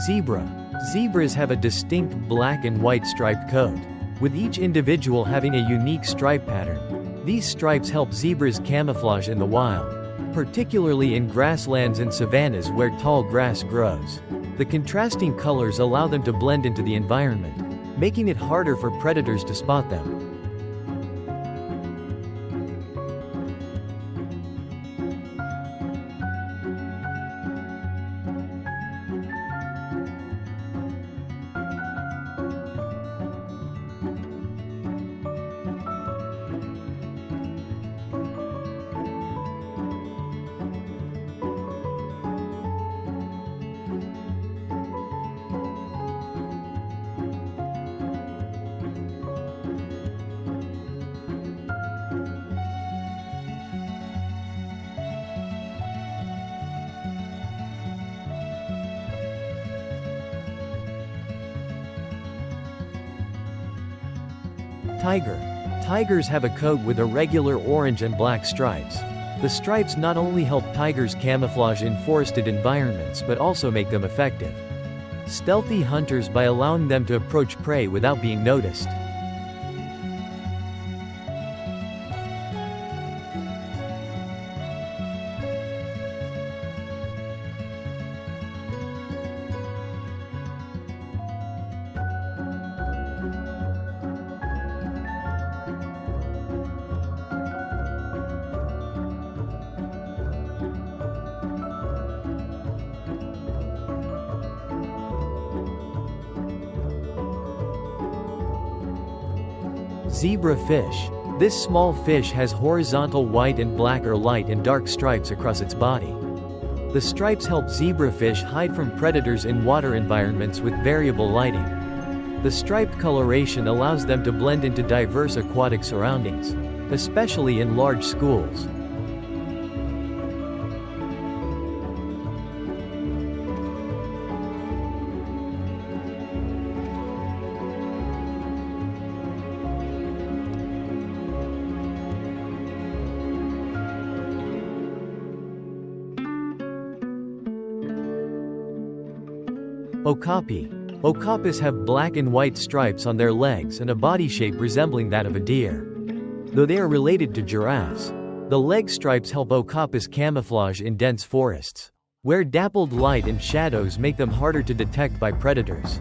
Zebra. Zebras have a distinct black and white striped coat, with each individual having a unique stripe pattern. These stripes help zebras camouflage in the wild, particularly in grasslands and savannas where tall grass grows. The contrasting colors allow them to blend into the environment, making it harder for predators to spot them. Tiger. Tigers have a coat with irregular orange and black stripes. The stripes not only help tigers camouflage in forested environments but also make them effective stealthy hunters by allowing them to approach prey without being noticed. Zebra fish. This small fish has horizontal white and black or light and dark stripes across its body. The stripes help zebrafish hide from predators in water environments with variable lighting. The striped coloration allows them to blend into diverse aquatic surroundings, especially in large schools. Okapi. Okapis have black and white stripes on their legs and a body shape resembling that of a deer. Though they are related to giraffes, the leg stripes help okapis camouflage in dense forests, where dappled light and shadows make them harder to detect by predators.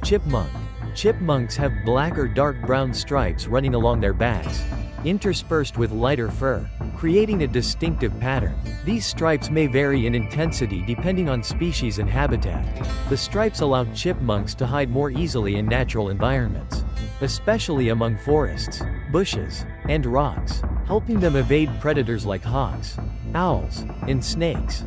Chipmunk. Chipmunks have black or dark brown stripes running along their backs, interspersed with lighter fur, creating a distinctive pattern. These stripes may vary in intensity depending on species and habitat. The stripes allow chipmunks to hide more easily in natural environments, especially among forests, bushes, and rocks, helping them evade predators like hawks, owls, and snakes.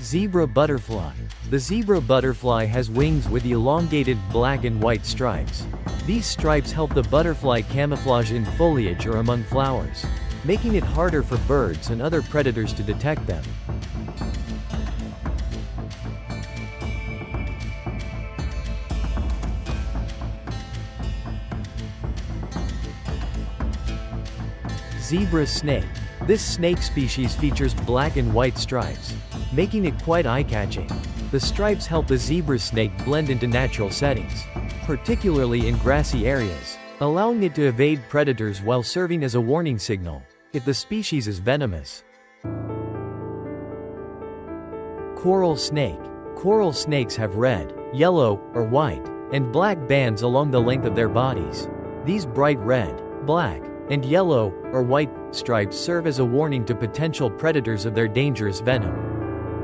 Zebra butterfly. The zebra butterfly has wings with elongated black and white stripes. These stripes help the butterfly camouflage in foliage or among flowers, making it harder for birds and other predators to detect them. Zebra snake. This snake species features black and white stripes, making it quite eye-catching. The stripes help the zebra snake blend into natural settings, particularly in grassy areas, allowing it to evade predators while serving as a warning signal if the species is venomous. Coral snake. Coral snakes have red, yellow, or white, and black bands along the length of their bodies. These bright red, black, and yellow, or white, stripes serve as a warning to potential predators of their dangerous venom.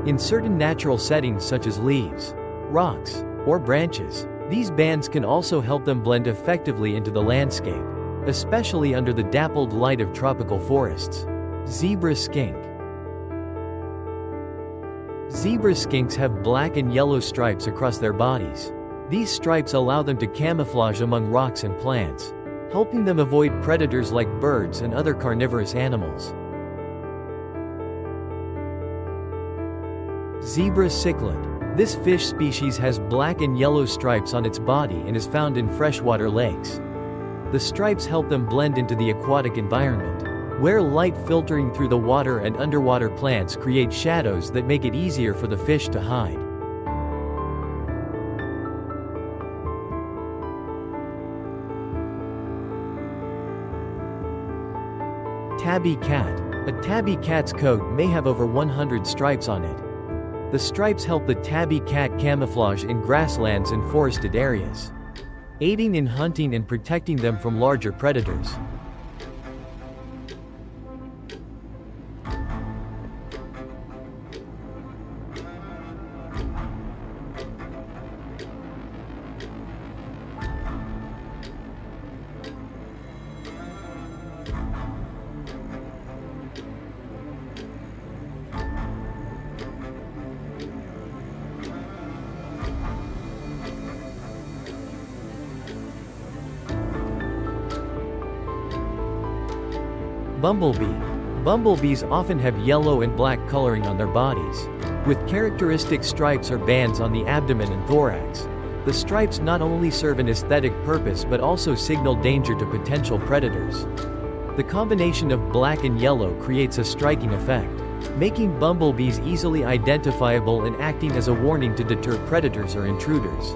In certain natural settings such as leaves, rocks, or branches, These bands can also help them blend effectively into the landscape, especially under the dappled light of tropical forests. Zebra skink. Zebra skinks have black and yellow stripes across their bodies. These stripes allow them to camouflage among rocks and plants, helping them avoid predators like birds and other carnivorous animals. Zebra cichlid. This fish species has black and yellow stripes on its body and is found in freshwater lakes. The stripes help them blend into the aquatic environment, where light filtering through the water and underwater plants create shadows that make it easier for the fish to hide. Tabby cat. A tabby cat's coat may have over 100 stripes on it. The stripes help the tabby cat camouflage in grasslands and forested areas, aiding in hunting and protecting them from larger predators. Bumblebee. Bumblebees often have yellow and black coloring on their bodies, with characteristic stripes or bands on the abdomen and thorax. The stripes not only serve an aesthetic purpose but also signal danger to potential predators. The combination of black and yellow creates a striking effect, making bumblebees easily identifiable and acting as a warning to deter predators or intruders.